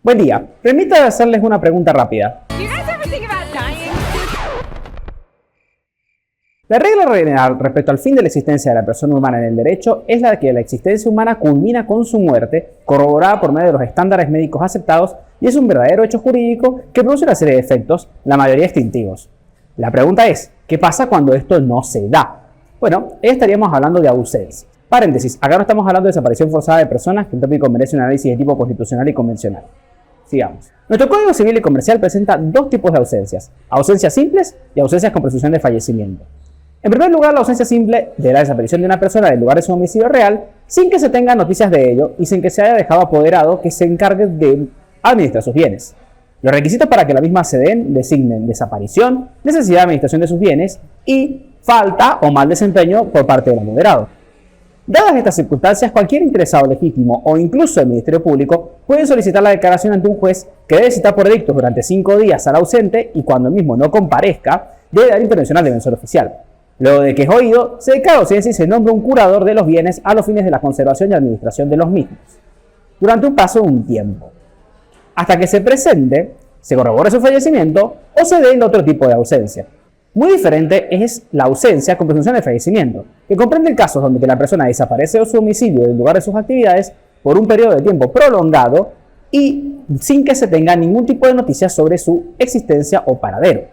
Buen día, permítanme hacerles una pregunta rápida. La regla general respecto al fin de la existencia de la persona humana en el derecho es la de que la existencia humana culmina con su muerte, corroborada por medio de los estándares médicos aceptados, y es un verdadero hecho jurídico que produce una serie de efectos, la mayoría extintivos. La pregunta es, ¿qué pasa cuando esto no se da? Bueno, ahí estaríamos hablando de ausencia. Paréntesis, acá no estamos hablando de desaparición forzada de personas, que un tópico merece un análisis de tipo constitucional y convencional. Sigamos. Nuestro Código Civil y Comercial presenta dos tipos de ausencias: ausencias simples y ausencias con presunción de fallecimiento. En primer lugar, la ausencia simple de la desaparición de una persona del lugar de su domicilio real sin que se tengan noticias de ello y sin que se haya dejado apoderado que se encargue de administrar sus bienes. Los requisitos para que la misma se den designen desaparición, necesidad de administración de sus bienes y falta o mal desempeño por parte del apoderado. Dadas estas circunstancias, cualquier interesado legítimo o incluso el Ministerio Público puede solicitar la declaración ante un juez que debe citar por edictos durante 5 días al ausente y cuando el mismo no comparezca, debe dar intervención al defensor oficial. Luego de que es oído, se declara ausencia y se nombra un curador de los bienes a los fines de la conservación y administración de los mismos, durante un plazo de un tiempo, hasta que se presente, se corrobore su fallecimiento o se dé el otro tipo de ausencia. Muy diferente es la ausencia con presunción de fallecimiento, que comprende casos donde la persona desaparece de su domicilio del lugar de sus actividades por un periodo de tiempo prolongado y sin que se tenga ningún tipo de noticias sobre su existencia o paradero.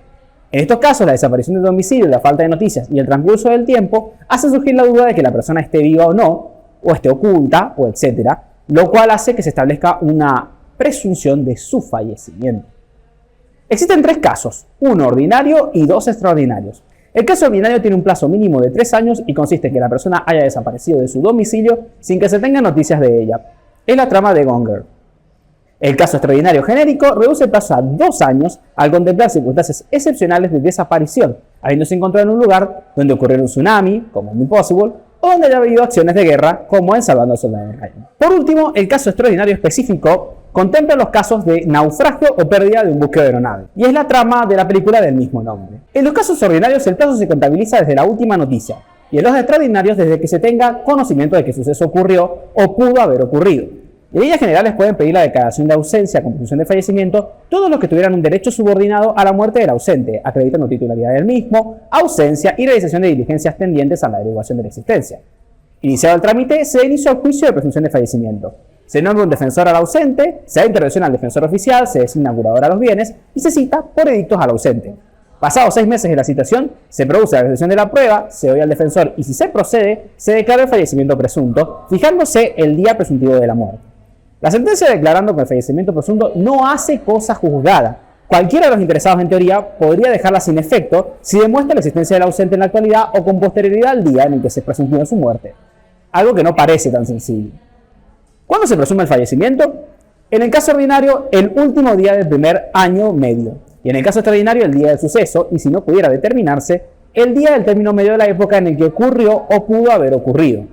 En estos casos, la desaparición del domicilio, la falta de noticias y el transcurso del tiempo hacen surgir la duda de que la persona esté viva o no, o esté oculta, o etcétera, lo cual hace que se establezca una presunción de su fallecimiento. Existen 3 casos, uno ordinario y 2 extraordinarios. El caso ordinario tiene un plazo mínimo de 3 años y consiste en que la persona haya desaparecido de su domicilio sin que se tengan noticias de ella. Es la trama de Gone Girl. El caso extraordinario genérico reduce el plazo a 2 años al contemplar circunstancias excepcionales de desaparición, habiéndose encontrado en un lugar donde ocurrió un tsunami, como en Impossible, o donde haya habido acciones de guerra, como en Salvando al Soldado Ryan. Por último, el caso extraordinario específico contempla los casos de naufragio o pérdida de un buque de aeronave, y es la trama de la película del mismo nombre. En los casos ordinarios, el plazo se contabiliza desde la última noticia, y en los extraordinarios desde que se tenga conocimiento de que el suceso ocurrió o pudo haber ocurrido. En líneas generales pueden pedir la declaración de ausencia con presunción de fallecimiento todos los que tuvieran un derecho subordinado a la muerte del ausente, acreditando titularidad del mismo, ausencia y realización de diligencias tendientes a la averiguación de la existencia. Iniciado el trámite, se inicia el juicio de presunción de fallecimiento. Se nombra un defensor al ausente, se da intervención al defensor oficial, se designa curador a los bienes y se cita por edictos al ausente. Pasados 6 meses de la citación, se produce la recepción de la prueba, se oye al defensor y si se procede, se declara el fallecimiento presunto, fijándose el día presuntivo de la muerte. La sentencia declarando que el fallecimiento presunto no hace cosa juzgada. Cualquiera de los interesados en teoría podría dejarla sin efecto si demuestra la existencia del ausente en la actualidad o con posterioridad al día en el que se presumió su muerte. Algo que no parece tan sencillo. ¿Cuándo se presume el fallecimiento? En el caso ordinario, el último día del primer año medio. Y en el caso extraordinario, el día del suceso, y si no pudiera determinarse, el día del término medio de la época en el que ocurrió o pudo haber ocurrido.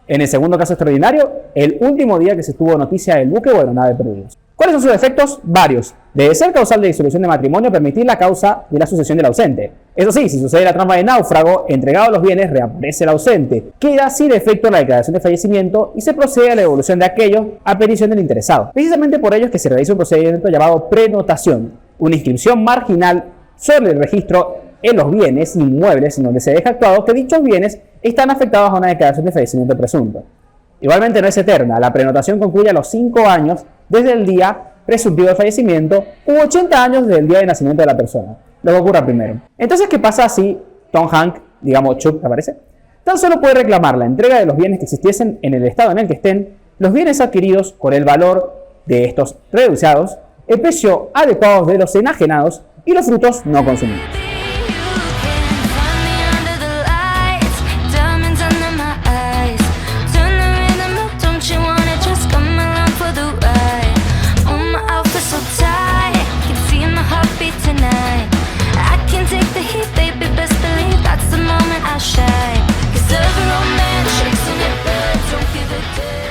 En el segundo caso extraordinario, el último día que se tuvo noticia del buque o aeronave perdidos. ¿Cuáles son sus efectos? Varios. Debe ser causal de disolución de matrimonio permitir la causa de la sucesión del ausente. Eso sí, si sucede la trama de náufrago, entregado los bienes, reaparece el ausente. Queda sin efecto la declaración de fallecimiento y se procede a la devolución de aquello a petición del interesado. Precisamente por ello es que se realiza un procedimiento llamado prenotación, una inscripción marginal sobre el registro en los bienes inmuebles en donde se deja actuado que dichos bienes están afectados a una declaración de fallecimiento presunto. Igualmente no es eterna, la prenotación concluye a los 5 años desde el día presuntivo de fallecimiento u 80 años desde el día de nacimiento de la persona, lo que ocurra primero. Entonces, ¿qué pasa si Tom Hanks, digamos Chuck, ¿te parece? Tan solo puede reclamar la entrega de los bienes que existiesen en el estado en el que estén, los bienes adquiridos con el valor de estos reducidos, el precio adecuado de los enajenados y los frutos no consumidos. Shine, 'cause every old man shakes in it bed, don't give a damn.